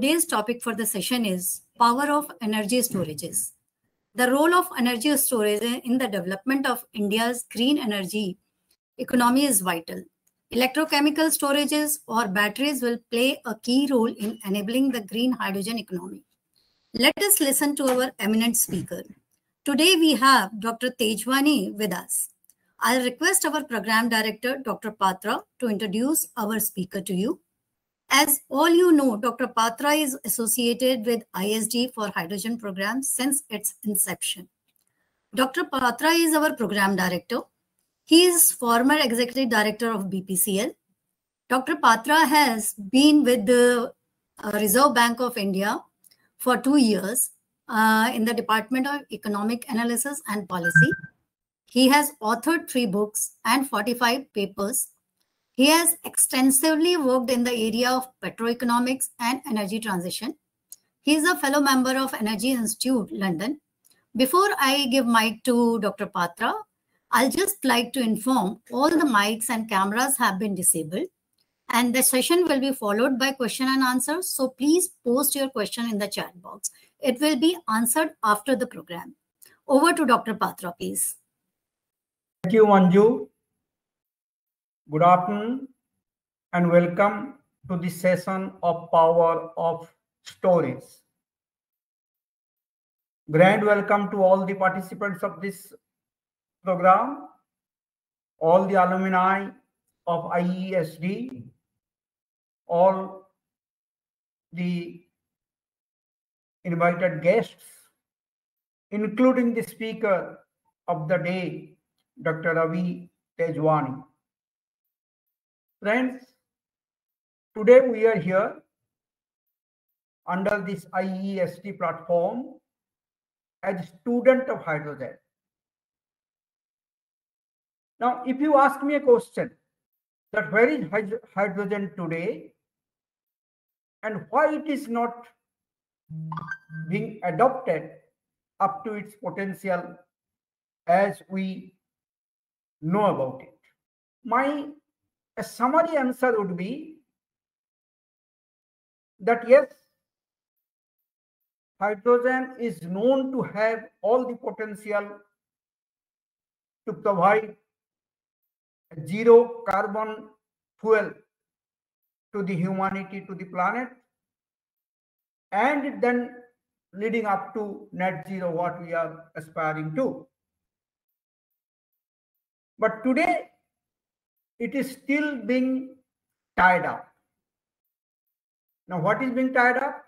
today's topic for the session is power of energy storages. The role of energy storage in the development of India's green energy economy is vital. Electrochemical storages or batteries will play a key role in enabling the green hydrogen economy. Let us listen to our eminent speaker. Today we have Dr. Tejwani with us. I'll request our program director, Dr. Patra, to introduce our speaker to you. As all you know, Dr. Patra is associated with ISD for hydrogen programs since its inception. Dr. Patra is our program director. He is former executive director of BPCL. Dr. Patra has been with the Reserve Bank of India for 2 years in the Department of Economic Analysis and Policy. He has authored 3 books and 45 papers. He has extensively worked in the area of petroeconomics and energy transition. He is a fellow member of Energy Institute, London. Before I give mic to Dr. Patra, I'll just like to inform all the mics and cameras have been disabled, and the session will be followed by question and answers. So please post your question in the chat box. It will be answered after the program. Over to Dr. Patra, please. Thank you, Manju. Good afternoon and welcome to this session of Power of Storage. Grand welcome to all the participants of this program, all the alumni of IESD, all the invited guests, including the speaker of the day, Dr. Ravi Tejwani. Friends, today we are here under this IESD platform as student of hydrogen. Now, if you ask me a question that where is hydrogen today and why it is not being adopted up to its potential as we know about it, my summary answer would be that yes, hydrogen is known to have all the potential to provide zero carbon fuel to the humanity, to the planet, and then leading up to net zero, what we are aspiring to. But today, it is still being tied up. Now, what is being tied up?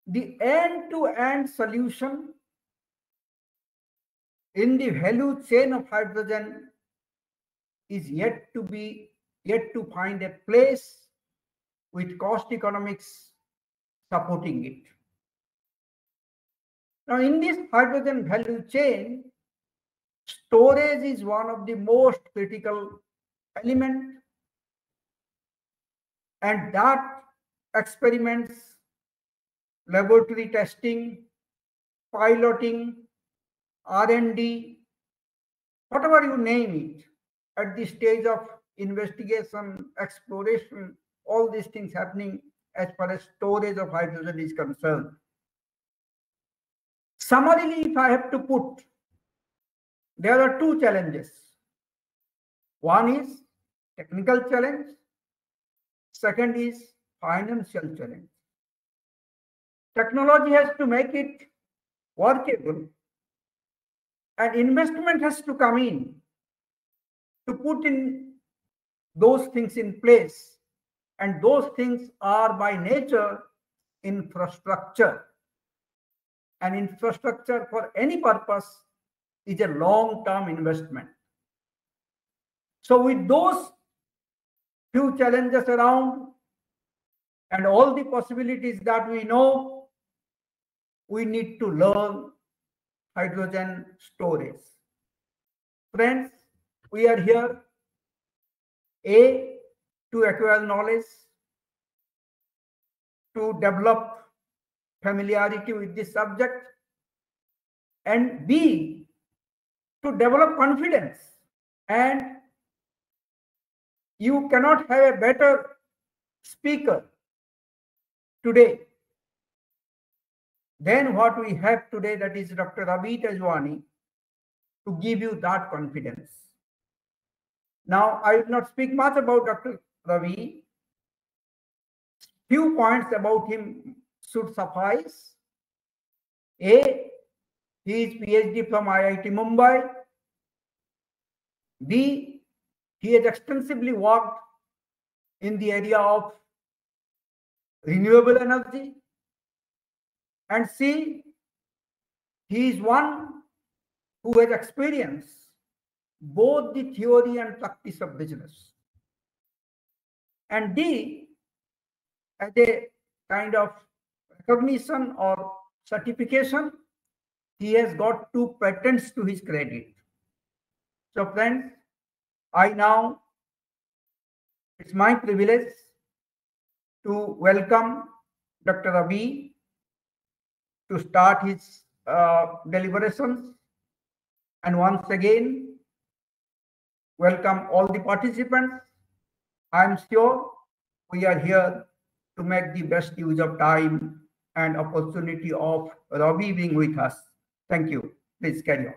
The end-to-end solution in the value chain of hydrogen is yet to find a place with cost economics supporting it. Now, in this hydrogen value chain, storage is one of the most critical elements, and that experiments, laboratory testing, piloting, R&D, whatever you name it, at the stage of investigation, exploration, all these things happening as far as storage of hydrogen is concerned. Summarily, if I have to put, there are 2 challenges. One is technical challenge. Second is financial challenge. Technology has to make it workable, and investment has to come in to put in those things in place. And those things are by nature infrastructure. And infrastructure for any purpose is a long-term investment. So with those few challenges around and all the possibilities that we know, we need to learn hydrogen storage. Friends, we are here, A, to acquire knowledge, to develop familiarity with this subject, and B, to develop confidence. And you cannot have a better speaker today than what we have today, that is Dr. Ravi Tejwani, to give you that confidence. Now, I will not speak much about Dr. Ravi. Few points about him should suffice. A, he is PhD from IIT Mumbai. B, he has extensively worked in the area of renewable energy. And C, he is one who has experienced both the theory and practice of business. And D, as a kind of recognition or certification, he has got 2 patents to his credit. So friends, it's my privilege to welcome Dr. Ravi to start his deliberations, and once again welcome all the participants. I am sure we are here to make the best use of time and opportunity of Ravi being with us. Thank you. Please carry on.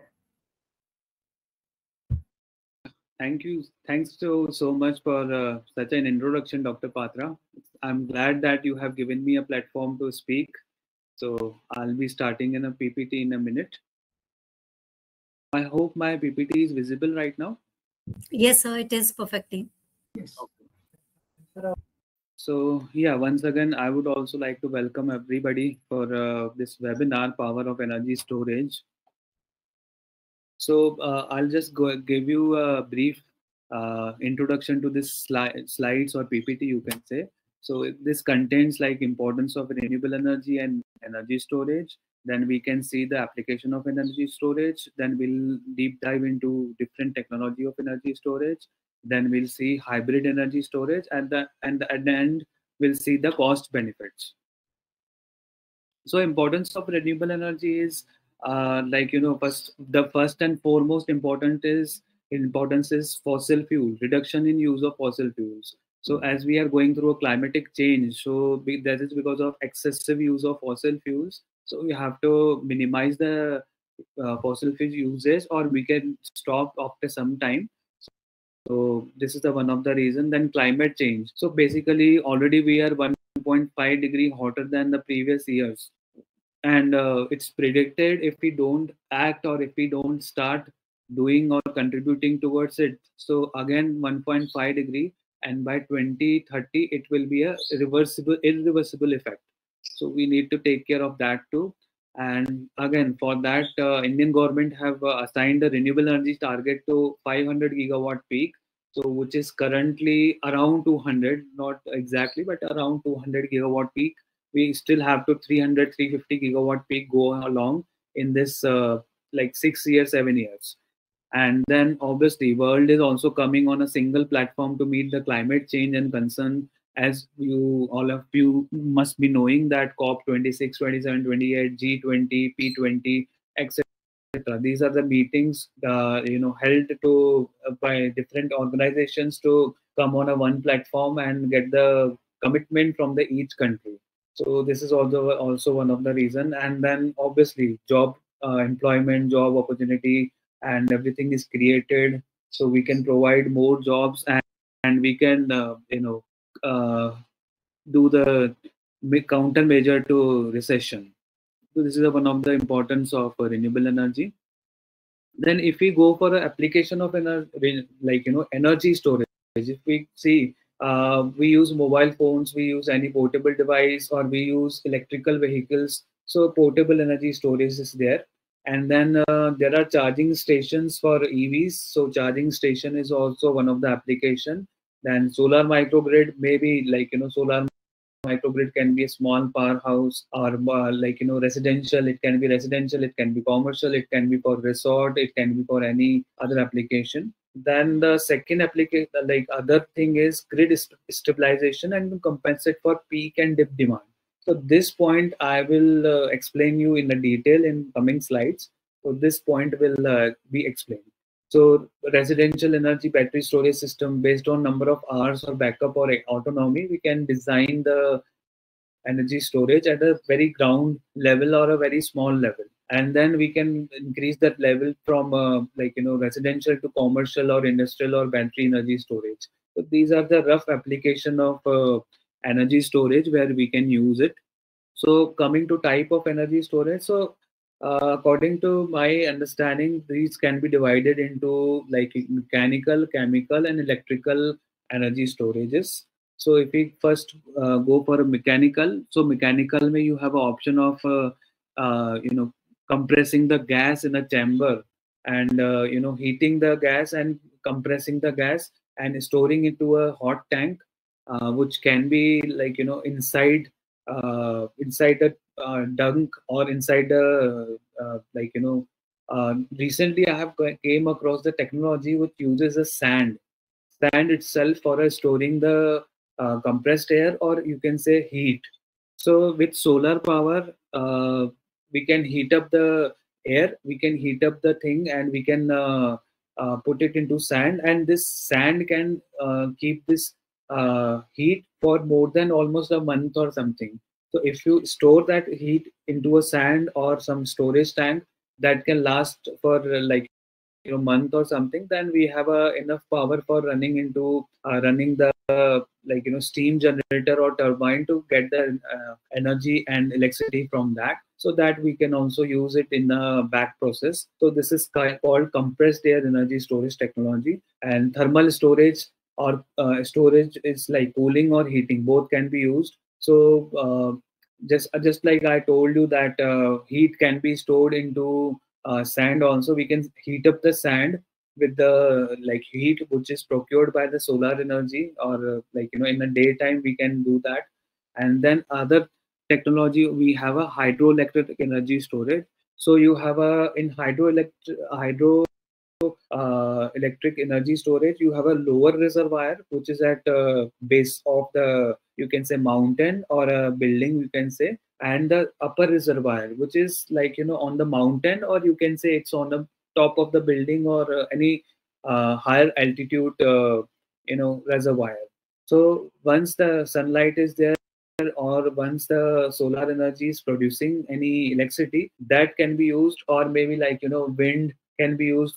Thank you. Thanks so much for such an introduction, Dr. Patra. I'm glad that you have given me a platform to speak. So I'll be starting in a PPT in a minute. I hope my PPT is visible right now. Yes, sir, it is perfectly. Yes. Okay. So yeah, once again, I would also like to welcome everybody for this webinar, Power of Energy Storage. So I'll just give you a brief introduction to this slides or PPT, you can say. So this contains like importance of renewable energy and energy storage. Then we can see the application of energy storage. Then we'll deep dive into different technology of energy storage. Then we'll see hybrid energy storage, and at the end we'll see the cost benefits. So importance of renewable energy is the first and foremost importance is fossil fuel, reduction in use of fossil fuels. So as we are going through a climatic change, so that is because of excessive use of fossil fuels. So we have to minimize the fossil fuel usage, or we can stop after some time. So this is the one of the reason. Then climate change. So basically already we are 1.5 degree hotter than the previous years. And it's predicted if we don't act or if we don't start doing or contributing towards it. So again, 1.5 degree, and by 2030, it will be a irreversible effect. So we need to take care of that too. And again, for that, Indian government have assigned a renewable energy target to 500 gigawatt peak. So which is currently around 200, not exactly, but around 200 gigawatt peak. We still have to 300-350 gigawatt peak go along in this like 6 years, 7 years. And then obviously world is also coming on a single platform to meet the climate change and concern. As all of you must be knowing that COP 26, 27, 28, G20, P20, etc. These are the meetings held to by different organizations to come on a one platform and get the commitment from the each country. So this is also one of the reason. And then obviously job employment, job opportunity, and everything is created, so we can provide more jobs, and we can do the countermeasure to recession. So this is one of the importance of renewable energy. Then if we go for the application of energy storage, if we see we use mobile phones, we use any portable device, or we use electrical vehicles, so portable energy storage is there. And then there are charging stations for EVs, so charging station is also one of the application. Then solar microgrid, maybe solar microgrid can be a small powerhouse, or residential. It can be residential, it can be commercial, it can be for resort, it can be for any other application. Then the second application, other thing, is grid stabilization and compensate for peak and dip demand. So this point I will explain you in the detail in coming slides. So this point will be explained. So residential energy battery storage system, based on number of hours or backup or autonomy, we can design the energy storage at a very ground level or a very small level, and then we can increase that level from residential to commercial or industrial or battery energy storage. So these are the rough application of energy storage where we can use it. So coming to type of energy storage, so according to my understanding, these can be divided into like mechanical, chemical, and electrical energy storages. So if we first go for a mechanical, so mechanical may you have an option of compressing the gas in a chamber, and heating the gas and compressing the gas and storing it to a hot tank, which can be like inside the dunk or inside the recently I have came across the technology which uses a sand itself for storing the compressed air, or you can say heat. So with solar power, we can heat up the air, we can heat up the thing, and we can put it into sand, and this sand can keep this heat for more than almost a month or something. So if you store that heat into a sand or some storage tank, that can last for month or something, then we have enough power for running the steam generator or turbine to get the energy and electricity from that, so that we can also use it in the back process. So this is called compressed air energy storage technology. And thermal storage or storage is like cooling or heating, both can be used. So just like I told you that heat can be stored into sand also, we can heat up the sand with the heat which is procured by the solar energy, or in the daytime we can do that. And then other technology, we have a hydroelectric energy storage. So you have in hydro electric energy storage, you have a lower reservoir which is at base of the, you can say, mountain or a building, you can say, and the upper reservoir which is on the mountain, or you can say it's on the top of the building, or any higher altitude reservoir. So once the sunlight is there, or once the solar energy is producing any electricity, that can be used, or maybe wind can be used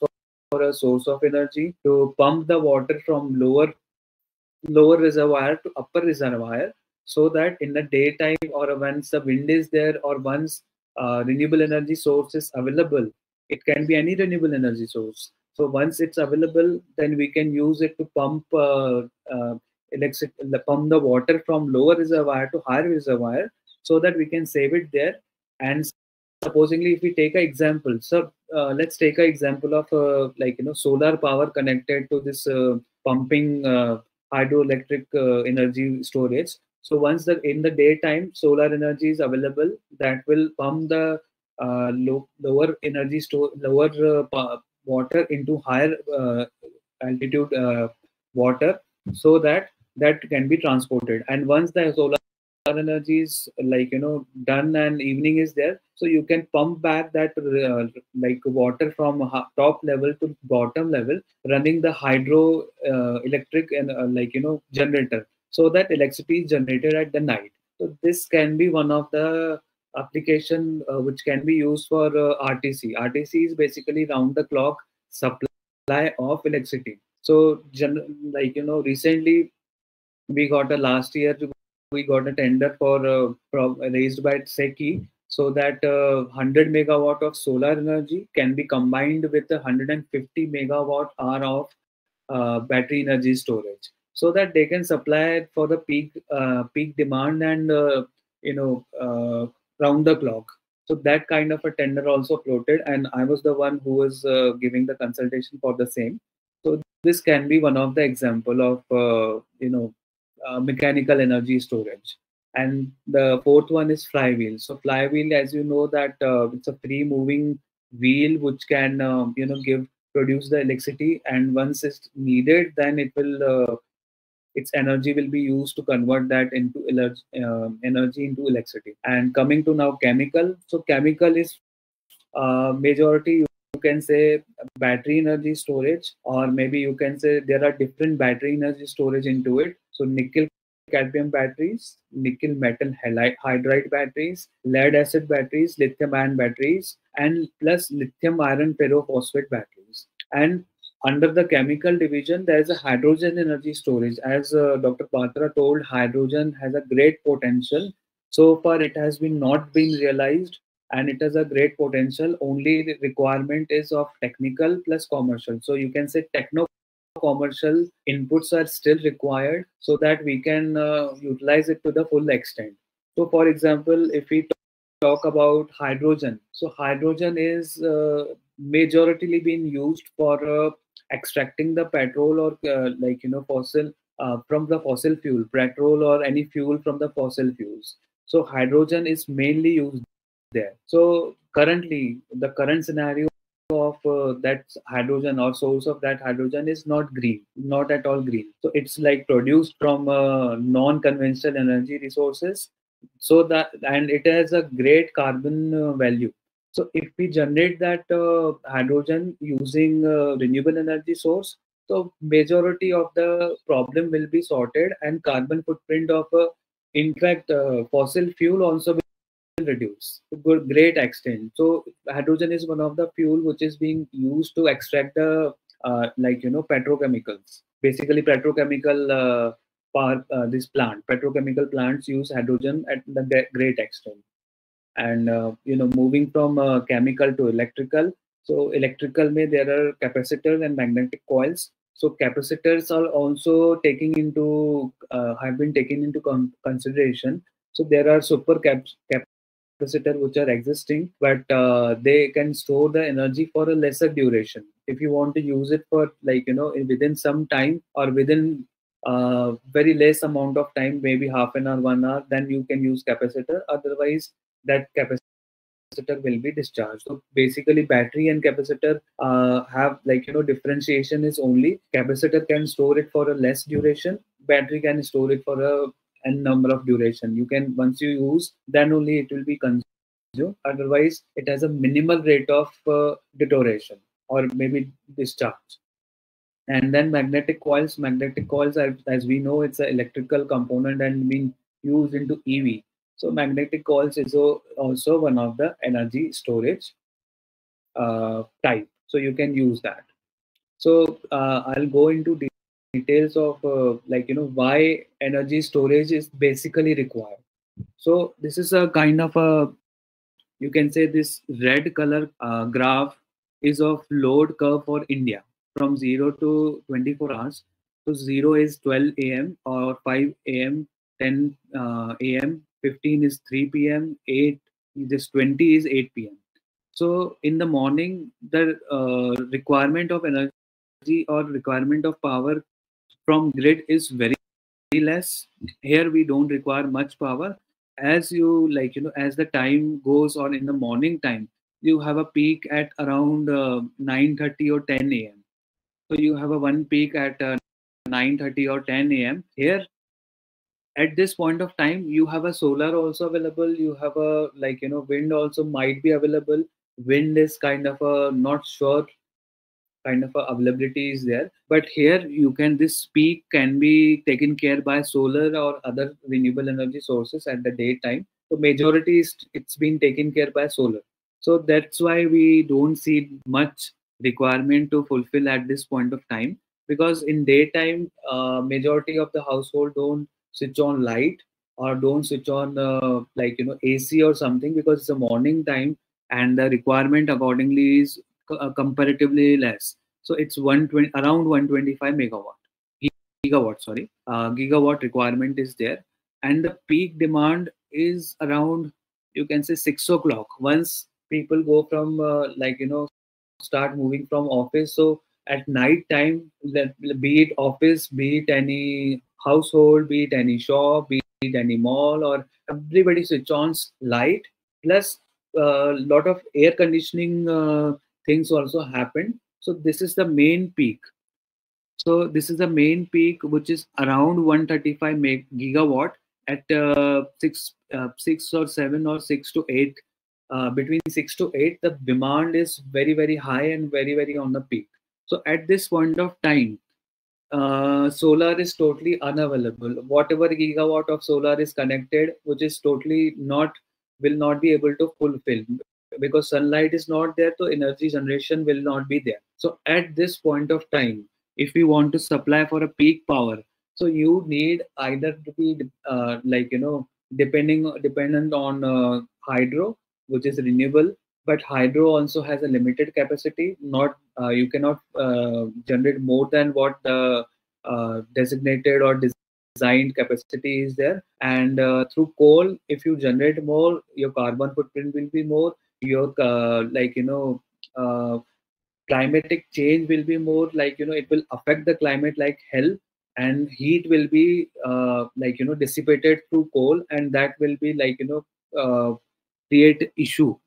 for a source of energy to pump the water from lower reservoir to upper reservoir, so that in the daytime, or once the wind is there, or once renewable energy source is available, it can be any renewable energy source. So once it's available, then we can use it to pump pump the water from lower reservoir to higher reservoir, so that we can save it there. And supposingly, if we take an example, so let's take an example of solar power connected to this pumping hydroelectric energy storage. So once in the daytime solar energy is available, that will pump the lower energy lower water into higher altitude water, so that can be transported. And once the solar energy is done and evening is there, so you can pump back that water from top level to bottom level, running the hydro electric and generator, so that electricity is generated at the night. So this can be one of the application which can be used for RTC. RTC is basically round the clock supply of electricity. So recently last year we got a tender for raised by SECI, so that 100 megawatt of solar energy can be combined with 150 megawatt hour of battery energy storage, so that they can supply for the peak demand and round the clock. So that kind of a tender also floated, and I was the one who was giving the consultation for the same. So this can be one of the example of mechanical energy storage. And the fourth one is flywheel. So flywheel, as you know, that it's a free moving wheel which can produce the electricity, and once it's needed, then it will its energy will be used to convert that into energy into electricity. And coming to now chemical. So chemical is majority, you can say, battery energy storage, or maybe you can say there are different battery energy storage into it. So nickel cadmium batteries, nickel metal hydride batteries, lead acid batteries, lithium ion batteries, and plus lithium iron ferrophosphate batteries. And under the chemical division, there is a hydrogen energy storage. As Dr. Patra told, hydrogen has a great potential. So far, it has not been realized, and it has a great potential. Only the requirement is of technical plus commercial. So you can say techno-commercial inputs are still required so that we can utilize it to the full extent. So, for example, if we talk about hydrogen, so hydrogen is majoritarily being used for extracting the petrol or fossil from the fossil fuel, petrol or any fuel from the fossil fuels. So hydrogen is mainly used there. So currently, the current scenario of that hydrogen or source of that hydrogen is not green, not at all green. So it's like produced from non-conventional energy resources. So that, and it has a great carbon value. So if we generate that hydrogen using renewable energy source, so majority of the problem will be sorted, and carbon footprint of in fact fossil fuel also will reduce to great extent. So hydrogen is one of the fuel which is being used to extract the petrochemicals. Basically, petrochemical this petrochemical plants use hydrogen at the great extent. And moving from chemical to electrical, so electrical may there are capacitors and magnetic coils. So capacitors are also have been taken into consideration. So there are super capacitor which are existing, but they can store the energy for a lesser duration. If you want to use it for within some time or within very less amount of time, maybe half an hour, 1 hour, then you can use capacitor. Otherwise, that capacitor will be discharged. So basically, battery and capacitor have differentiation is only capacitor can store it for a less duration, battery can store it for a n number of duration. You can, once you use, then only it will be consumed. Otherwise, it has a minimal rate of deterioration or maybe discharge. And then magnetic coils as we know, it's an electrical component and being used into EV. So magnetic coils is also one of the energy storage type. So you can use that. So I'll go into details of why energy storage is basically required. So this is a kind of a, you can say this red color graph is of load curve for India from 0 to 24 hours. So 0 is 12 a.m. or 5 a.m., 10 a.m., 15 is 3 p.m., 8 this 20 is 8 p.m. So in the morning, the requirement of energy or requirement of power from grid is very less. Here we don't require much power. As you as the time goes on in the morning time, you have a peak at around 9:30 or 10 a.m. So you have a one peak at 9:30 or 10 a.m. Here, at this point of time, you have a solar also available. You have a wind also might be available. Wind is kind of a not sure kind of availability is there, but here you can, this peak can be taken care by solar or other renewable energy sources at the daytime. So majority is it's been taken care by solar. So that's why we don't see much requirement to fulfill at this point of time, because in daytime majority of the household don't switch on light or don't switch on AC or something, because it's a morning time and the requirement accordingly is comparatively less. So it's 120 around 125 gigawatt, sorry, gigawatt requirement is there, and the peak demand is around, you can say, 6 o'clock. Once people go from start moving from office, so at night time, be it office, be it any household, be it any shop, be it any mall, or everybody switch on light, plus a lot of air conditioning things also happen. So this is the main peak. So this is the main peak, which is around 135 gigawatt at 6 or 7 or 6 to 8. Between 6 to 8, the demand is very, very high and very, very on the peak. So at this point of time, solar is totally unavailable. Whatever gigawatt of solar is connected, which is totally will not be able to fulfill, because sunlight is not there, so energy generation will not be there. So at this point of time, if we want to supply for a peak power, so you need either to be dependent on hydro, which is renewable, but hydro also has a limited capacity. Not you cannot generate more than what the designated or designed capacity is there. And through coal, if you generate more, your carbon footprint will be more. Your climatic change will be more, it will affect the climate like hell, and heat will be dissipated through coal, and that will be create issue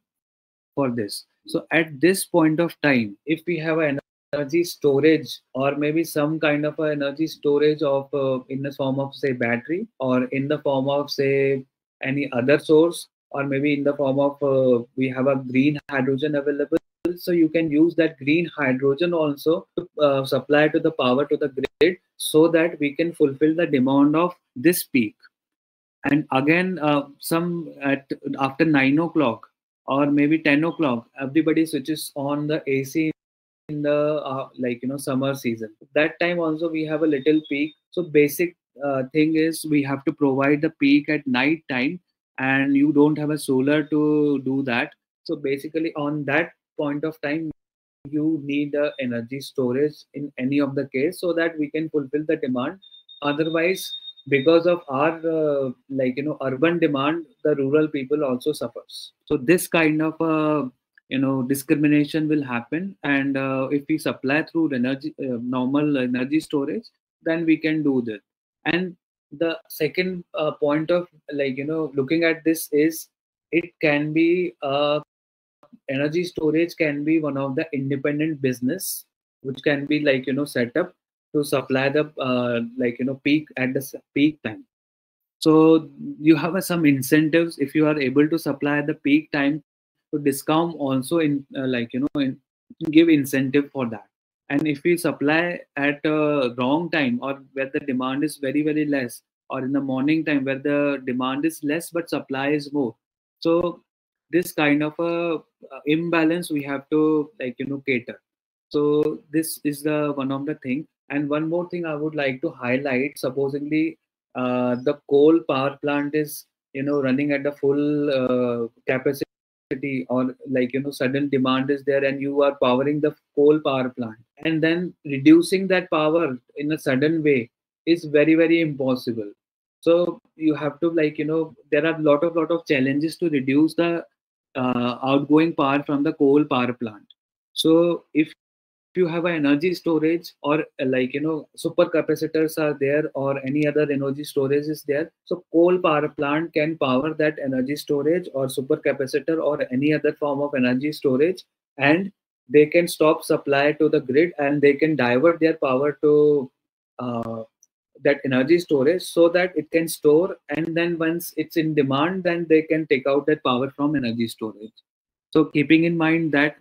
for this. So at this point of time, if we have an energy storage, or maybe some kind of a energy storage of in the form of say battery, or in the form of say any other source, or maybe in the form of we have a green hydrogen available, so you can use that green hydrogen also to supply to the power to the grid, so that we can fulfill the demand of this peak. And again, after 9 o'clock or maybe 10 o'clock, everybody switches on the AC in the summer season. That time also we have a little peak. So basic thing is we have to provide the peak at night time, and you don't have a solar to do that. So basically on that point of time, you need the energy storage in any of the case, so that we can fulfill the demand. Otherwise, because of our urban demand, the rural people also suffers. So this kind of discrimination will happen. And if we supply through energy normal energy storage, then we can do that. And the second point of looking at this is, it can be energy storage can be one of the independent business, which can be set up to supply the peak at the peak time. So you have some incentives if you are able to supply the peak time. So discount also give incentive for that. And if we supply at a wrong time, or where the demand is very very less, or in the morning time where the demand is less but supply is more, so this kind of a imbalance we have to cater. So this is the one of the thing. And one more thing I would like to highlight, supposedly the coal power plant is running at the full capacity, or sudden demand is there, and you are powering the coal power plant, and then reducing that power in a sudden way is very very impossible. So you have to there are lot of challenges to reduce the outgoing power from the coal power plant. So if you have an energy storage, or super capacitors are there, or any other energy storage is there, so coal power plant can power that energy storage or super capacitor or any other form of energy storage, and they can stop supply to the grid, and they can divert their power to that energy storage, so that it can store, and then once it's in demand, then they can take out that power from energy storage. So keeping in mind that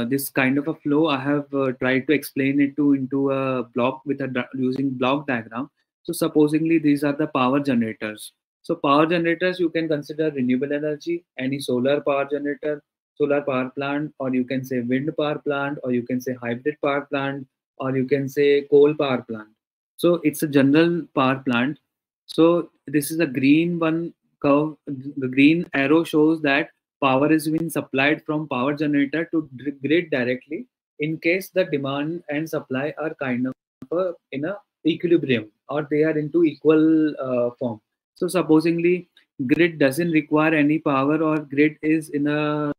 this kind of a flow, I have tried to explain it into a block with using block diagram. So supposedly these are the power generators. So power generators, you can consider renewable energy, any solar power generator, solar power plant, or you can say wind power plant, or you can say hybrid power plant, or you can say coal power plant. So it's a general power plant. So this is a green one curve. The green arrow shows that power is being supplied from power generator to grid directly, in case the demand and supply are kind of in a equilibrium, or they are into equal form. So supposedly grid doesn't require any power, or grid is in a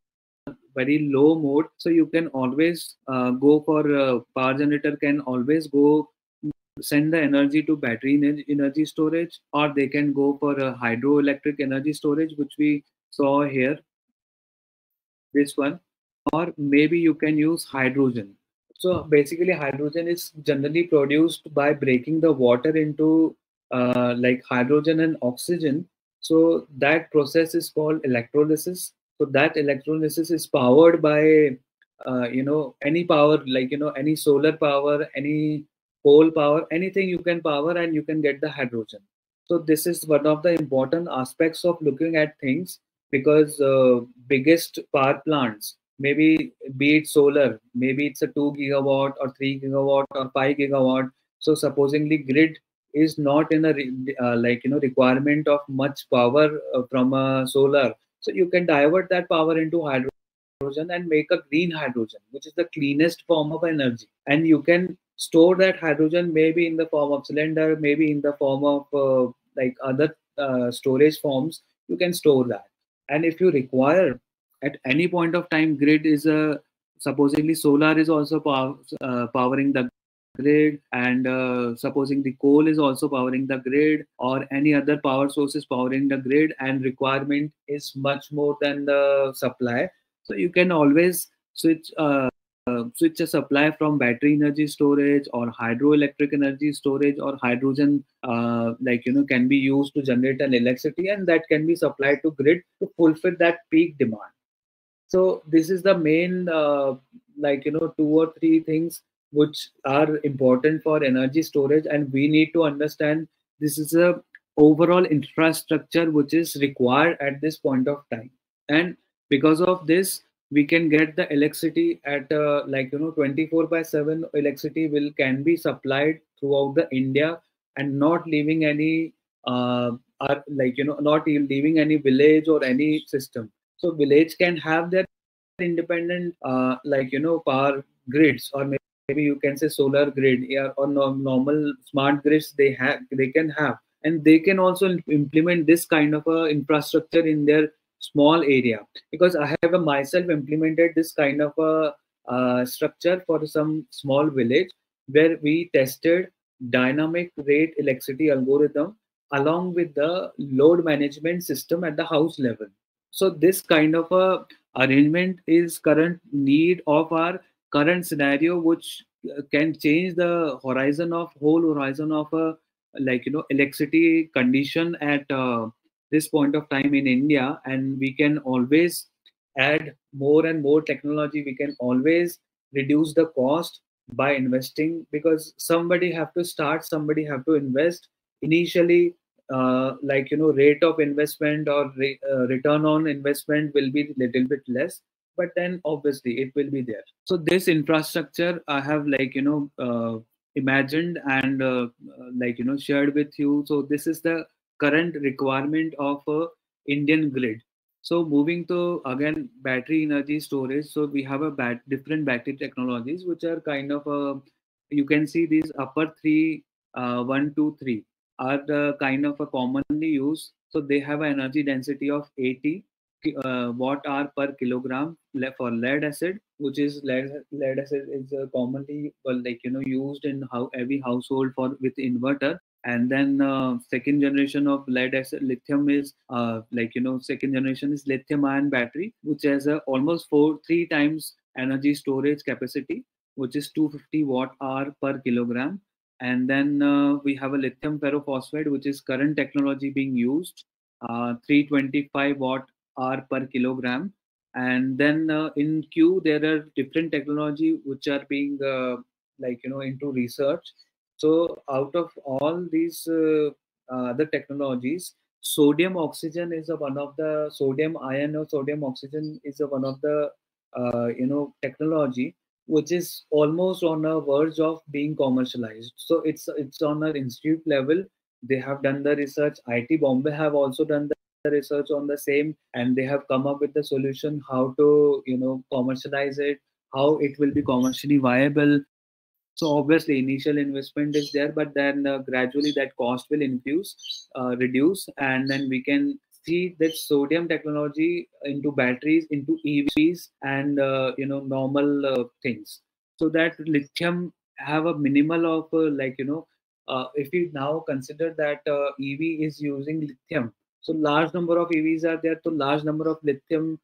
very low mode, so you can always go for power generator can always go send the energy to battery energy storage, or they can go for a hydroelectric energy storage, which we saw here, this one, or maybe you can use hydrogen. So basically hydrogen is generally produced by breaking the water into like hydrogen and oxygen. So that process is called electrolysis. So that electrolysis is powered by any power, any solar power, any coal power, anything you can power, and you can get the hydrogen. So this is one of the important aspects of looking at things, because biggest power plants, maybe be it solar, maybe it's a 2 gigawatt or 3 gigawatt or 5 gigawatt. So supposingly grid is not in a requirement of much power from a solar. So you can divert that power into hydrogen and make a green hydrogen, which is the cleanest form of energy. And you can store that hydrogen maybe in the form of cylinder, maybe in the form of other storage forms. You can store that. And if you require at any point of time, grid is a supposedly solar is also powering the grid, and supposing the coal is also powering the grid, or any other power source is powering the grid, and requirement is much more than the supply. So you can always switch a supply from battery energy storage or hydroelectric energy storage, or hydrogen can be used to generate an electricity, and that can be supplied to grid to fulfill that peak demand. So this is the main 2 or 3 things which are important for energy storage, and we need to understand this is a overall infrastructure which is required at this point of time. And because of this, we can get the electricity at 24/7 electricity can be supplied throughout the India, and not leaving any not leaving any village or any system. So village can have their independent power grids, or maybe you can say solar grid, yeah, or normal smart grids they can have, and they can also implement this kind of a infrastructure in their small area. Because I have myself implemented this kind of a structure for some small village, where we tested dynamic rate electricity algorithm along with the load management system at the house level. So this kind of a arrangement is current need of our current scenario, which can change the whole horizon of a electricity condition at this point of time in India. And we can always add more and more technology. We can always reduce the cost by investing, because somebody have to start, somebody have to invest initially. Rate of investment or return on investment will be little bit less, but then obviously it will be there. So this infrastructure I have imagined and shared with you. So this is the current requirement of a Indian grid. So moving to again battery energy storage. So we have a different battery technologies which are kind of you can see these upper three 1, 2, 3 are the kind of a commonly used. So they have an energy density of 80 watt hour per kilogram for lead acid, which is lead acid is commonly used in every household for with inverter. And then second generation of lead acid lithium is second generation is lithium ion battery, which has almost 3 times energy storage capacity, which is 250 watt hour per kilogram. And then we have a lithium ferrophosphate, which is current technology being used, 325 watt hour per kilogram. And then in Q, there are different technology which are being into research. So out of all these other technologies, sodium oxygen is one of the sodium ion or sodium oxygen is one of the technology which is almost on a verge of being commercialized. So it's on an institute level. They have done the research. IIT Bombay have also done the research on the same, and they have come up with the solution how to commercialize it, how it will be commercially viable. So obviously initial investment is there, but then gradually that cost will reduce, and then we can see that sodium technology into batteries, into EVs, and normal things. So that lithium have a minimal of if we now consider that EV is using lithium, so large number of EVs are there, so large number of lithium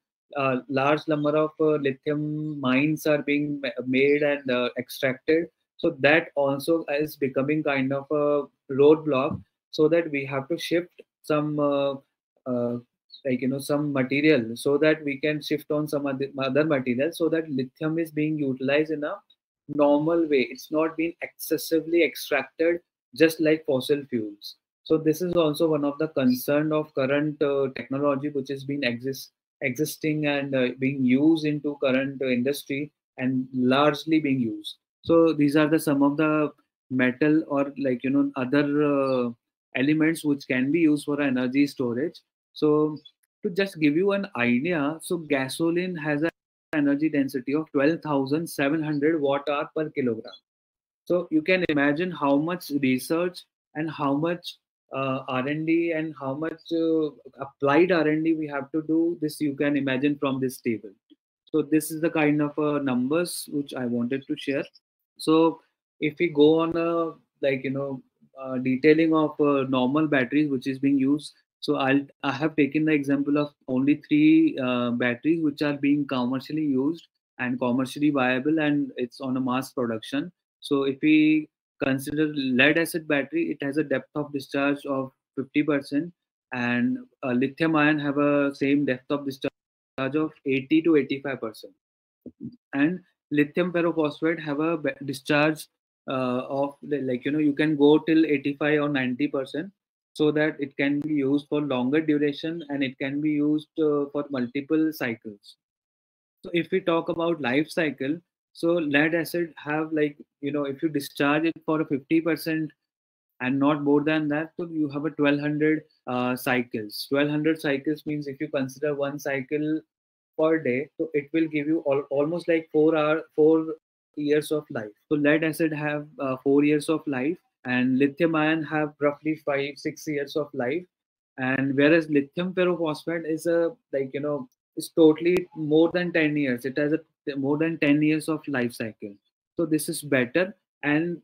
mines are being made and extracted. So that also is becoming kind of a roadblock, so that we have to shift some some material, so that we can shift on some other material, so that lithium is being utilized in a normal way. It's not been excessively extracted just like fossil fuels. So this is also one of the concern of current technology, which has been existing and being used into current industry and largely being used. So these are the some of the metal or like other elements which can be used for energy storage. So to just give you an idea, so gasoline has an energy density of 12,700 watt-hour per kilogram. So you can imagine how much research and how much R&D and how much applied R&D we have to do. This you can imagine from this table. So this is the kind of numbers which I wanted to share. So if we go on a detailing of normal batteries which is being used, so I have taken the example of only three batteries which are being commercially used and commercially viable, and it's on a mass production. So if we consider lead acid battery, it has a depth of discharge of 50%, and lithium ion have a same depth of discharge of 80 to 85%, and lithium pyrophosphate have a discharge of you can go till 85 or 90%, so that it can be used for longer duration and it can be used for multiple cycles. So if we talk about life cycle, so lead acid have if you discharge it for a 50% and not more than that, so you have a 1200 cycles. 1200 cycles means if you consider one cycle per day, so it will give you almost like 4 years of life. So lead acid have 4 years of life, and lithium ion have roughly 5-6 years of life. And whereas lithium pyrophosphate is it's totally more than 10 years. It has a more than 10 years of life cycle. So this is better. And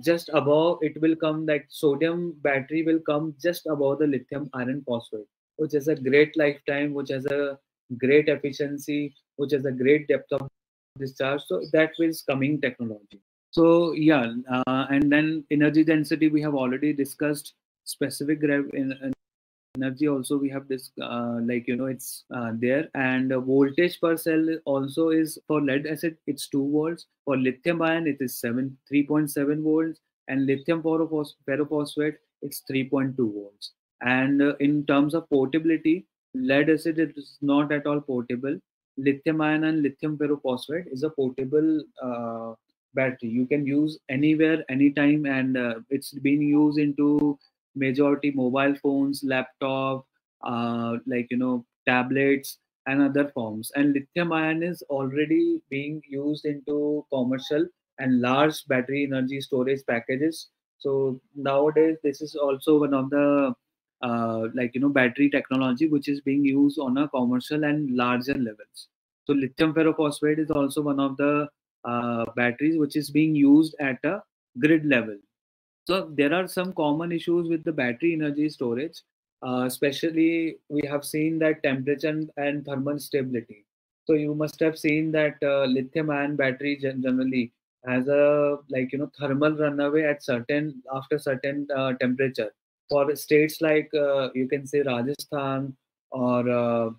just above it will come like sodium battery will come just above the lithium iron phosphate, which has a great lifetime, which has a great efficiency, which has a great depth of discharge. So that is coming technology. So yeah, and then energy density we have already discussed. Specific energy also we have this it's there, and voltage per cell also is for lead acid it's 2 volts. For lithium ion it is 3.7 volts, and lithium pyrophosphate it's 3.2 volts. And in terms of portability, lead acid is not at all portable. Lithium ion and lithium pyrophosphate is a portable battery. You can use anywhere anytime, and it's being used into majority mobile phones, laptop, tablets and other forms. And lithium ion is already being used into commercial and large battery energy storage packages. So nowadays this is also one of the battery technology which is being used on a commercial and larger levels. So lithium pyrophosphate is also one of the batteries which is being used at a grid level. So there are some common issues with the battery energy storage, especially we have seen that temperature and thermal stability. So you must have seen that lithium ion battery generally has a thermal runaway at after certain temperature. For states like you can say Rajasthan, or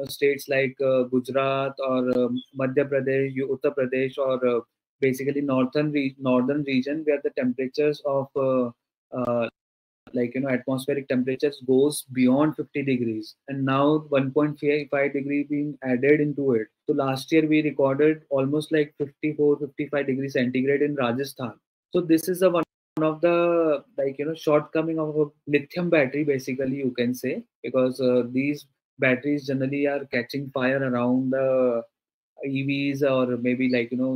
states like Gujarat or Madhya Pradesh, Uttar Pradesh, or basically northern region where the temperatures of atmospheric temperatures goes beyond 50 degrees, and now 1.5 degree being added into it. So last year we recorded almost like 54-55 degrees centigrade in Rajasthan. So this is one of the shortcoming of a lithium battery, basically you can say, because these batteries generally are catching fire around EVs, or maybe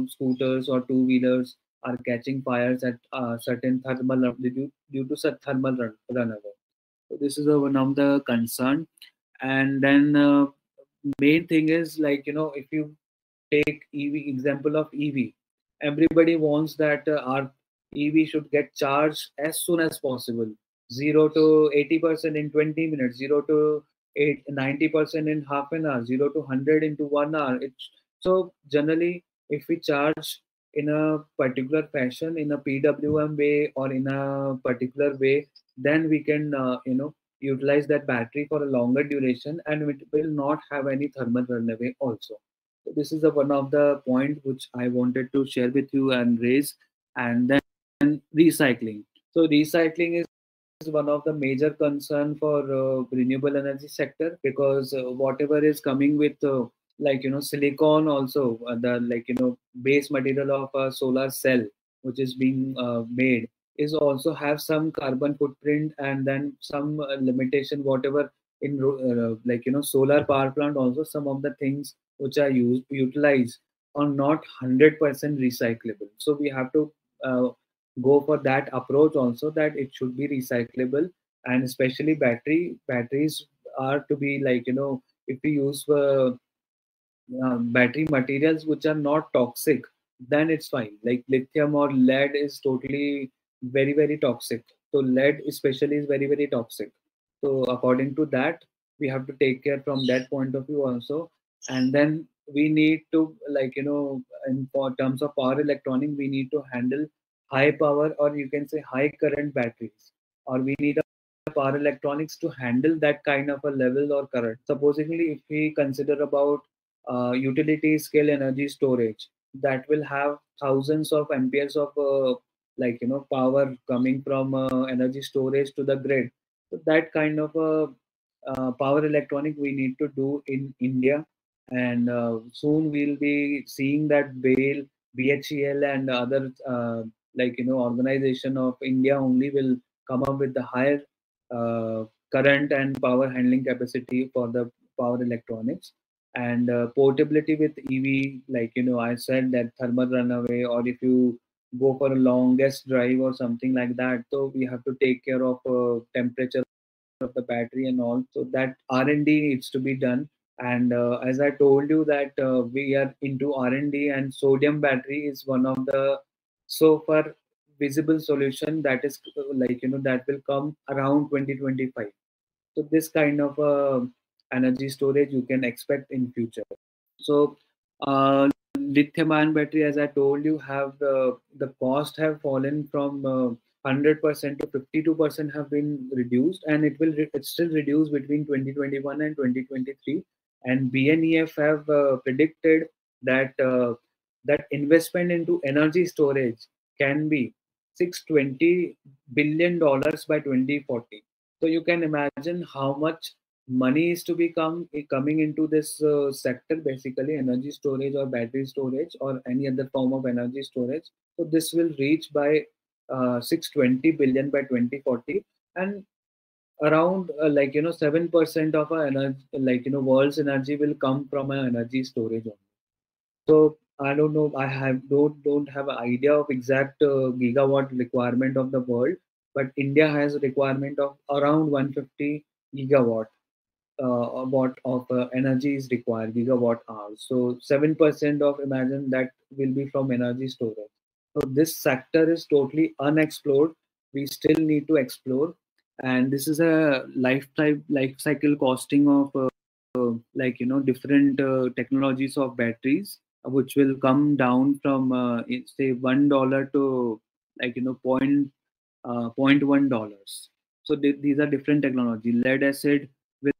scooters or two-wheelers are catching fires at certain thermal due to such thermal runaway. So this is one of the concern. And then main thing is if you take EV example of EV, everybody wants that our EV should get charged as soon as possible, 0 to 80% in 20 minutes, 0 to 90% in half an hour, 0 to 100 into 1 hour. So generally, if we charge in a particular fashion, in a PWM way or in a particular way, then we can utilize that battery for a longer duration, and it will not have any thermal runaway also. So This is one of the point which I wanted to share with you and raise. And then recycling. So recycling is one of the major concern for renewable energy sector, because whatever is coming with silicon also, the base material of a solar cell which is being made is also have some carbon footprint, and then some limitation whatever in solar power plant also, some of the things which are utilized are not 100% recyclable. So we have to go for that approach also, that it should be recyclable. And especially batteries are to be if we use battery materials which are not toxic, then it's fine. Like lithium or lead is totally very toxic. So lead especially is very toxic. So according to that, we have to take care from that point of view also. And then we need to in for terms of power electronic, we need to handle high power, or you can say high current batteries, or we need a power electronics to handle that kind of a level or current. Supposedly, if we consider about utility scale energy storage, that will have thousands of amperes of power coming from energy storage to the grid. So that kind of power electronic we need to do in India. And soon we'll be seeing that BHEL and other organization of India only will come up with the higher current and power handling capacity for the power electronics. And portability with EV, I said that thermal runaway, or if you go for a longest drive or something like that, so we have to take care of temperature of the battery and all. So that R&D needs to be done. And as I told you that we are into R&D, and sodium battery is one of the so far visible solution that is that will come around 2025. So this kind of energy storage you can expect in future. So lithium ion battery, as I told you, have the cost have fallen from 100% to 52% have been reduced, and it's still reduced between 2021 and 2023. And BNEF have predicted that that investment into energy storage can be $620 billion by 2040. So you can imagine how much money is to be coming into this sector, basically energy storage or battery storage or any other form of energy storage. So this will reach by 620 billion by 2040, and around 7% of our energy, world's energy will come from our energy storage only. So I don't know. I don't have an idea of exact gigawatt requirement of the world, but India has a requirement of around 150 gigawatt watt of energy is required, gigawatt hours. So 7% of, imagine, that will be from energy storage. So this sector is totally unexplored. We still need to explore, and this is a life cycle costing of different technologies of batteries, which will come down from say $1 to $0.1. So these are different technology. Lead acid will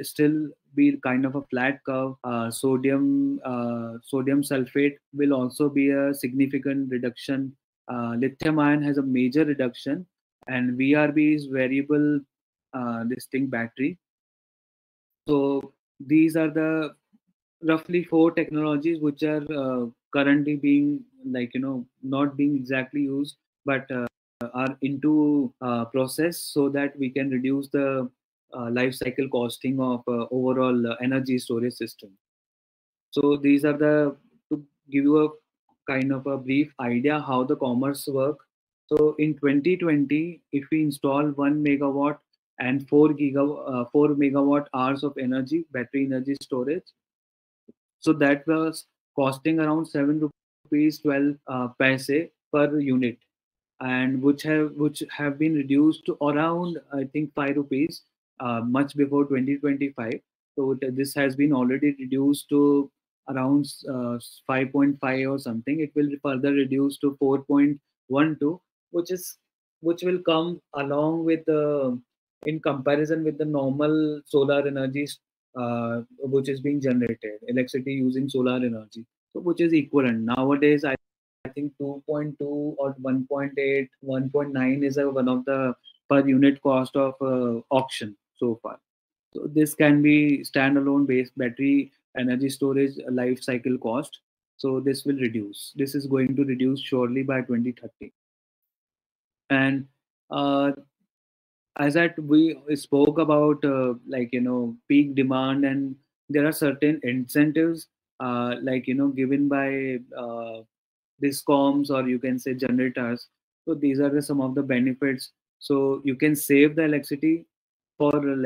still be kind of a flat curve. Sodium sulfate will also be a significant reduction. Lithium ion has a major reduction, and VRB is variable distinct battery. So these are the roughly 4 technologies which are currently being not being exactly used, but are into process, so that we can reduce the life cycle costing of overall energy storage system. So these are to give you a kind of a brief idea how the commerce work. So in 2020, if we install 1 megawatt and 4 megawatt hours of energy, battery energy storage, so that was costing around 7 rupees 12 paise per unit, and which have been reduced to around, I think, 5 rupees much before 2025. So this has been already reduced to around 5.5 or something. It will further reduce to 4.12, which will come along with in comparison with the normal solar energy which is being generated, electricity using solar energy, so which is equivalent. Nowadays, I think 2.2 or 1.8, 1.9 is one of the per unit cost of auction so far. So this can be standalone based battery energy storage life cycle cost. So this will reduce. This is going to reduce surely by 2030. And as that we spoke about peak demand, and there are certain incentives given by discoms, or you can say generators. So these are some of the benefits. So you can save the electricity for in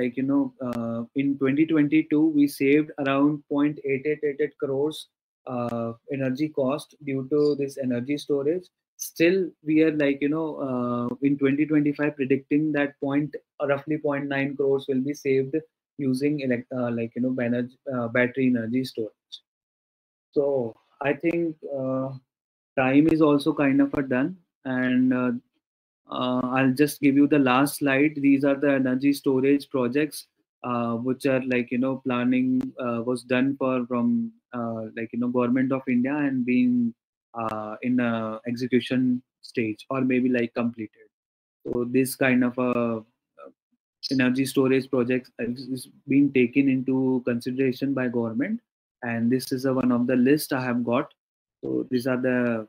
2022 we saved around 0.8888 crores energy cost due to this energy storage. Still we are in 2025 predicting that roughly 0.9 crores will be saved using battery energy storage. So I think time is also kind of done, and I'll just give you the last slide. These are the energy storage projects which are planning was done from Government of India and being in execution stage, or maybe completed. So this kind of energy storage projects is being taken into consideration by government, and this is one of the list I have got. So these are the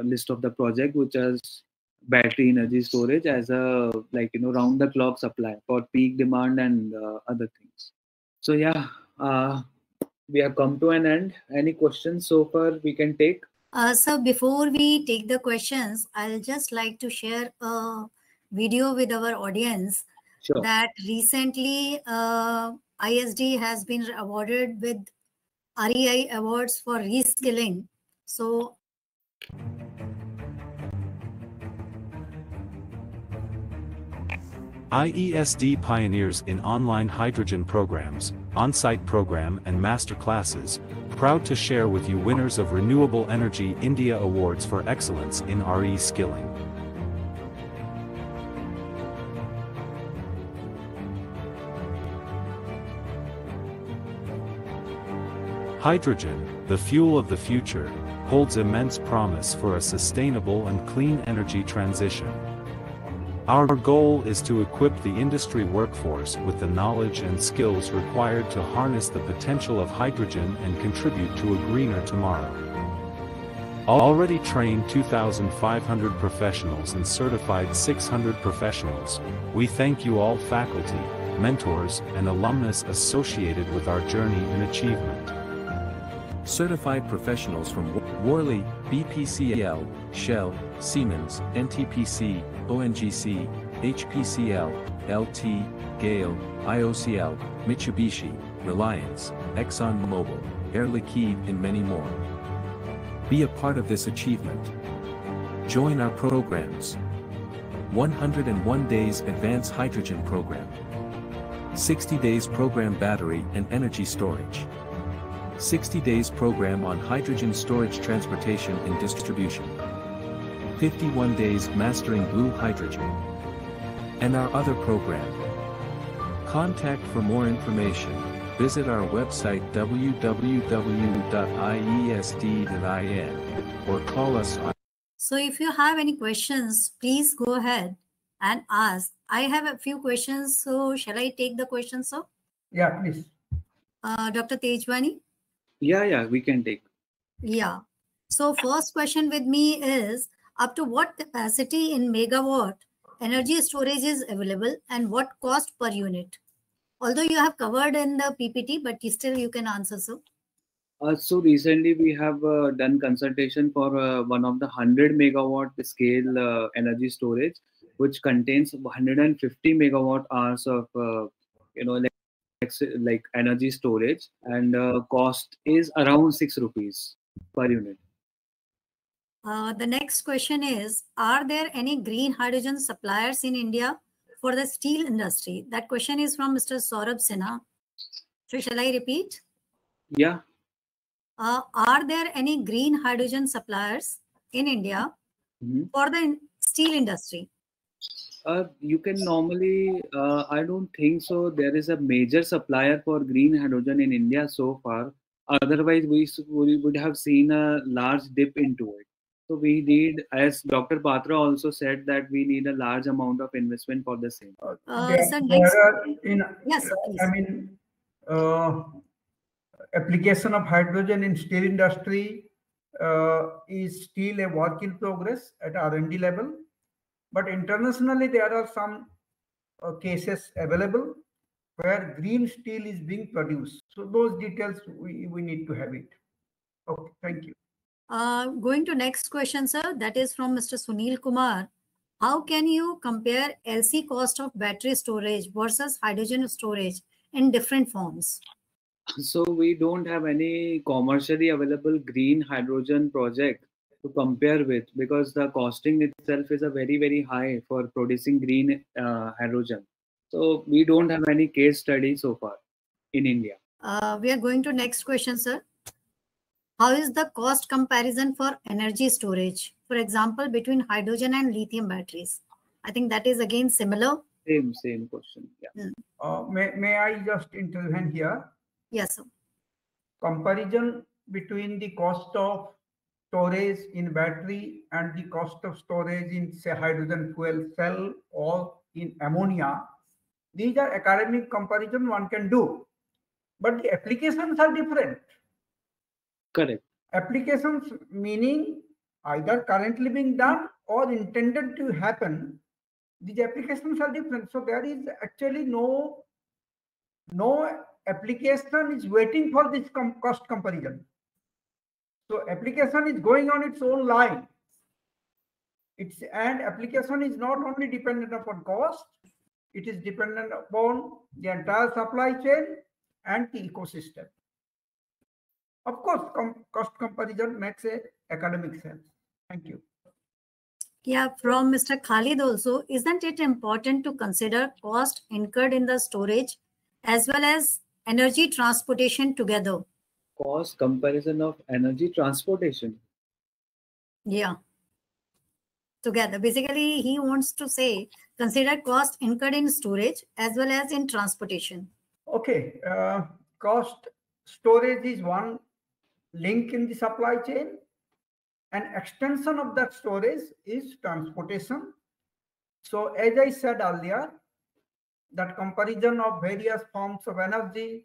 list of the project which has battery energy storage as a round the clock supply for peak demand and other things. So yeah, we have come to an end. Any questions so far we can take? So before we take the questions, I'll just like to share a video with our audience. Sure. That recently ISD has been awarded with REI awards for reskilling. So IESD pioneers in online hydrogen programs, on-site program and master classes, proud to share with you winners of Renewable Energy India Awards for Excellence in RE Skilling. Hydrogen, the fuel of the future, holds immense promise for a sustainable and clean energy transition. Our goal is to equip the industry workforce with the knowledge and skills required to harness the potential of hydrogen and contribute to a greener tomorrow. Already trained 2,500 professionals and certified 600 professionals, we thank you all faculty, mentors, and alumnus associated with our journey in achievement. Certified professionals from Worley, BPCL, Shell, Siemens, NTPC, ONGC, HPCL, LT, Gale, IOCL, Mitsubishi, Reliance, ExxonMobil, Air Liquide, and many more. Be a part of this achievement. Join our programs. 101 Days Advanced Hydrogen Program. 60 Days Program Battery and Energy Storage. 60 Days Program on Hydrogen Storage Transportation and Distribution. 51 Days Mastering Blue Hydrogen. And our other program. Contact for more information. Visit our website www.iesd.in or call us on. So if you have any questions, please go ahead and ask. I have a few questions, so shall I take the questions, sir? Yeah, please. Dr. Tejwani? Yeah, we can take. Yeah. So first question with me is, up to what capacity in megawatt energy storage is available and what cost per unit? Although you have covered in the PPT, but still you can answer, sir. So recently we have done consultation for one of the 100 megawatt scale energy storage, which contains 150 megawatt hours of like energy storage, and cost is around 6 rupees per unit. The next question is, are there any green hydrogen suppliers in India for the steel industry? That question is from Mr. Saurabh Sinha. So shall I repeat? Yeah. Are there any green hydrogen suppliers in India for the steel industry? You can normally, I don't think so. There is a major supplier for green hydrogen in India so far. Otherwise, we would have seen a large dip into it. So we need, as Dr. Patra also said, that we need a large amount of investment for the same. Sir, next. Yes, sir, please. I mean, application of hydrogen in steel industry is still a work in progress at R&D level. But internationally, there are some cases available where green steel is being produced. So those details, we need to have it. Okay, thank you. Going to next question, sir. That is from Mr. Sunil Kumar. How can you compare LC cost of battery storage versus hydrogen storage in different forms? So we don't have any commercially available green hydrogen project to compare with, because the costing itself is a very high for producing green hydrogen. So we don't have any case study so far in India. We are going to next question, sir. How is the cost comparison for energy storage, for example, between hydrogen and lithium batteries? I think that is again similar. Same question. Yeah. May I just intervene here? Yes, sir. Comparison between the cost of storage in battery and the cost of storage in, say, hydrogen fuel cell or in ammonia. These are academic comparison one can do, but the applications are different. Correct. Applications meaning either currently being done or intended to happen. These applications are different. So there is actually no application is waiting for this cost comparison. So application is going on its own line. And application is not only dependent upon cost, it is dependent upon the entire supply chain and the ecosystem. Of course, cost comparison makes a academic sense. Thank you. Yeah, from Mr. Khalid also, isn't it important to consider cost incurred in the storage as well as energy transportation together? Cost comparison of energy transportation. Yeah. Together. Basically, he wants to say, consider cost incurred in storage as well as in transportation. Okay. Cost storage is one link in the supply chain. An extension of that storage is transportation. So as I said earlier, that comparison of various forms of energy,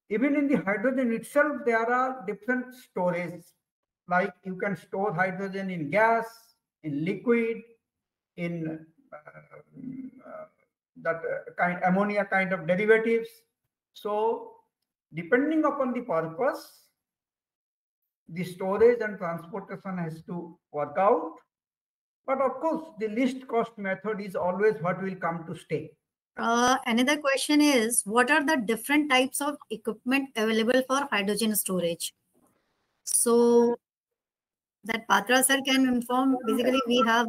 even in the hydrogen itself, there are different storages. Like you can store hydrogen in gas, in liquid, in ammonia kind of derivatives. So depending upon the purpose, the storage and transportation has to work out. But of course, the least cost method is always what will come to stay. Another question is, what are the different types of equipment available for hydrogen storage? So that Patra sir can inform. Basically, we have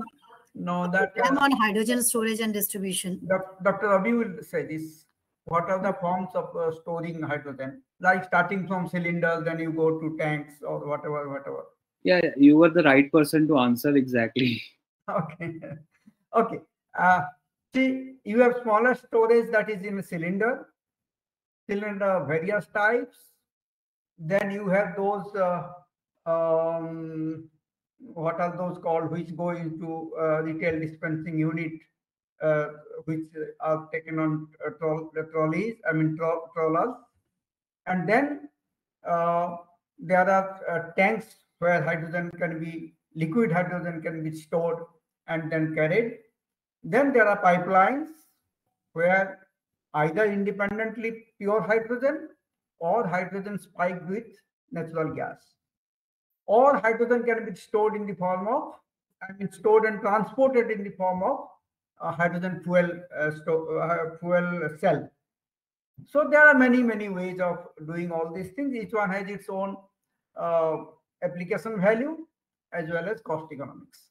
on hydrogen storage and distribution. Dr. Ravi will say this. What are the forms of storing hydrogen? Like starting from cylinders, then you go to tanks or whatever. Yeah, you were the right person to answer exactly. Okay. Okay. See, you have smaller storage that is in a cylinder various types. Then you have those, what are those called, which go into retail dispensing unit, which are taken on trolleys, trollers. And then there are tanks where liquid hydrogen can be stored and then carried. Then there are pipelines where either independently pure hydrogen or hydrogen spiked with natural gas. Or hydrogen can be stored in the form of, stored and transported in the form of hydrogen fuel cell. So there are many ways of doing all these things. Each one has its own application value as well as cost economics.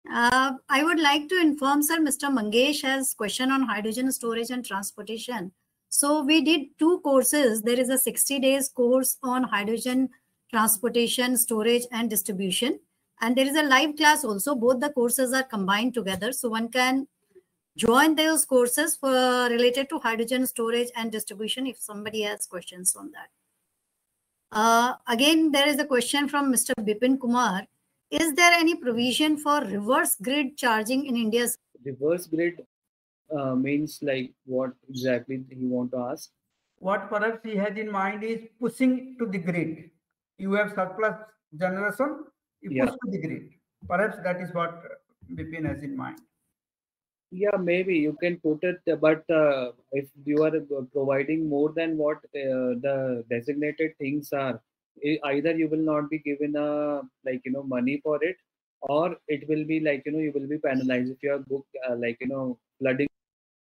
I would like to inform, sir, Mr. Mangesh has question on hydrogen storage and transportation. So we did 2 courses. There is a 60 days course on hydrogen transportation, storage and distribution. And there is a live class also. Both the courses are combined together. So one can join those courses for related to hydrogen storage and distribution if somebody has questions on that. Again, there is a question from Mr. Bipin Kumar. Is there any provision for reverse grid charging in India's? Reverse grid means like what exactly he want to ask? What perhaps he has in mind is pushing to the grid. You have surplus generation, you push to the grid. Perhaps that is what Bipin has in mind. Yeah, maybe you can put it, but if you are providing more than what the designated things are, either you will not be given a money for it, or it will be you will be penalized if you are flooding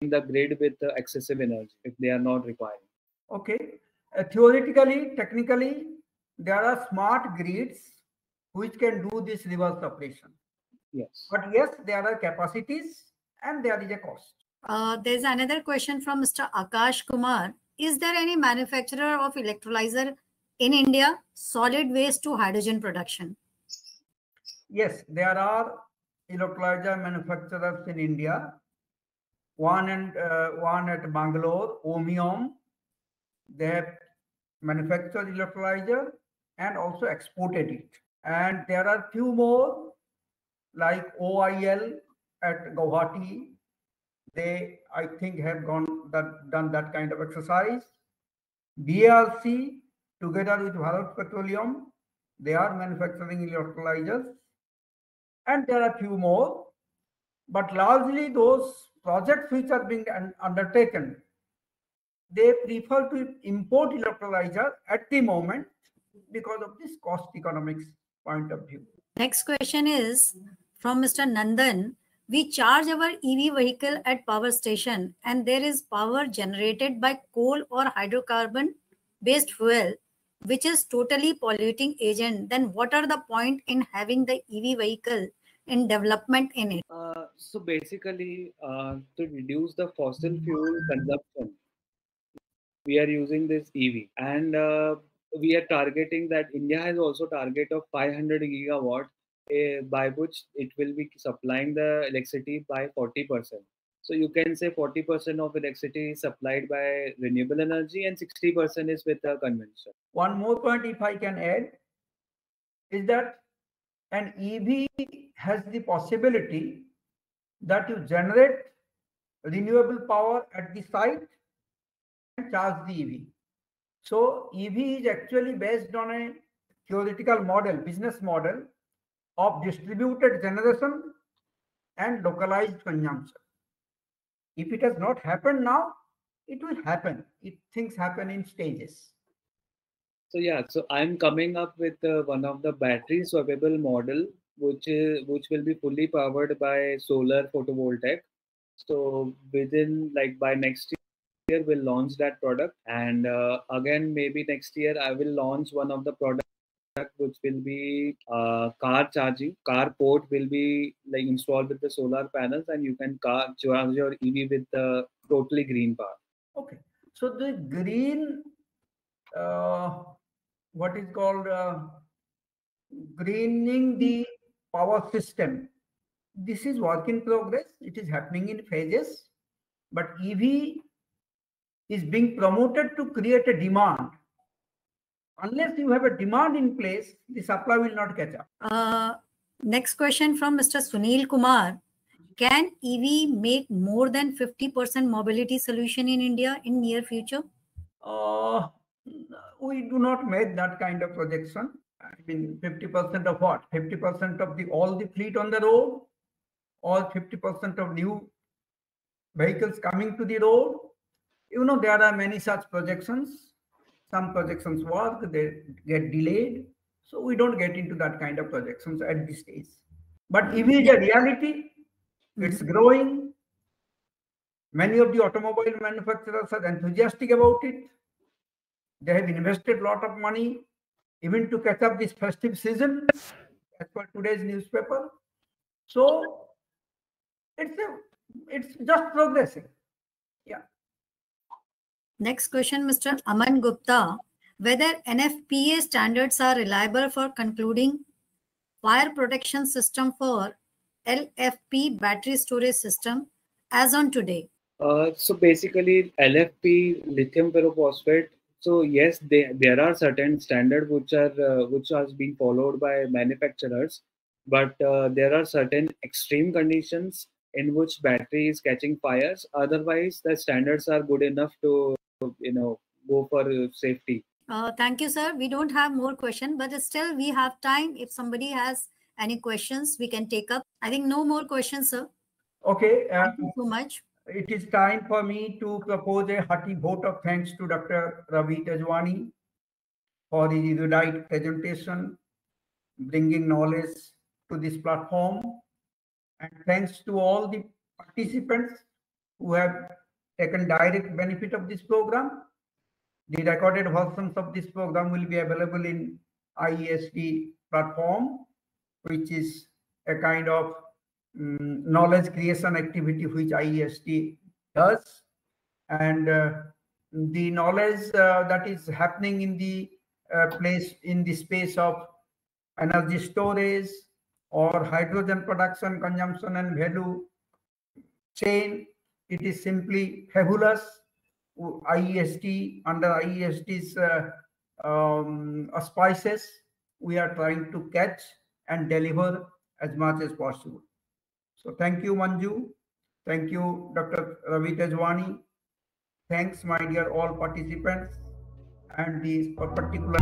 the grid with excessive energy if they are not required. Okay. Theoretically, technically, there are smart grids which can do this reverse operation. Yes. But yes, there are capacities and there is a cost. There's another question from Mr. Akash Kumar. Is there any manufacturer of electrolyzer in India, solid waste to hydrogen production? Yes, there are electrolyzer manufacturers in India. One at Bangalore, Omiom. They have manufactured electrolyzer and also exported it. And there are few more like OIL at Guwahati. They, I think, have done that kind of exercise. BRC, together with Bharat Petroleum, they are manufacturing electrolyzers. And there are few more. But largely those projects which are being undertaken, they prefer to import electrolyzer at the moment because of this cost economics point of view. Next question is from Mr. Nandan. We charge our EV vehicle at power station and there is power generated by coal or hydrocarbon based fuel, which is totally polluting agent. Then what are the point in having the EV vehicle in development in it? So basically, to reduce the fossil fuel consumption, we are using this EV, and we are targeting that India has also target of 500 gigawatt, by which it will be supplying the electricity by 40%. So you can say 40% of electricity is supplied by renewable energy and 60% is with conventional. One more point, if I can add, is that an EV has the possibility that you generate renewable power at the site and charge the EV. So EV is actually based on a theoretical model, business model of distributed generation and localized consumption. If it has not happened now, it will happen. Things happen in stages. So yeah, so I'm coming up with one of the battery swappable model, which will be fully powered by solar photovoltaic. So within by next year we'll launch that product, and again maybe next year I will launch one of the product which will be car charging. Car port will be installed with the solar panels, and you can charge your EV with totally green power. Okay, so the green, what is called greening the power system, this is work in progress. It is happening in phases, but EV is being promoted to create a demand. Unless you have a demand in place, the supply will not catch up. Next question from Mr. Sunil Kumar. Can EV make more than 50% mobility solution in India in near future? We do not make that kind of projection. I mean, 50% of what? 50% of all the fleet on the road, or 50% of new vehicles coming to the road. You know, there are many such projections. Some projections work, they get delayed. So we don't get into that kind of projections at this stage. But EV is a reality. It's growing. Many of the automobile manufacturers are enthusiastic about it. They have invested a lot of money, even to catch up this festive season, as per today's newspaper. So it's just progressing. Yeah. Next question, Mr. Aman Gupta. Whether NFPA standards are reliable for concluding fire protection system for LFP battery storage system as on today? So basically, LFP, lithium pyrophosphate. So yes, there are certain standards which are being followed by manufacturers, but there are certain extreme conditions in which battery is catching fires. Otherwise, the standards are good enough to go for safety. Thank you, sir. We don't have more questions, but still we have time. If somebody has any questions, we can take up. I think no more questions, sir. Okay. Thank you so much. It is time for me to propose a hearty vote of thanks to Dr. Ravi Tejwani for his erudite presentation, bringing knowledge to this platform. And thanks to all the participants who have taken direct benefit of this program. The recorded versions of this program will be available in IEST platform, which is a kind of knowledge creation activity which IEST does. And the knowledge that is happening in the space of energy storage or hydrogen production, consumption and value chain, it is simply fabulous. IEST, under IEST's auspices, we are trying to catch and deliver as much as possible. So thank you, Manju. Thank you, Dr. Ravi Tejwani. Thanks, my dear all participants, and these particular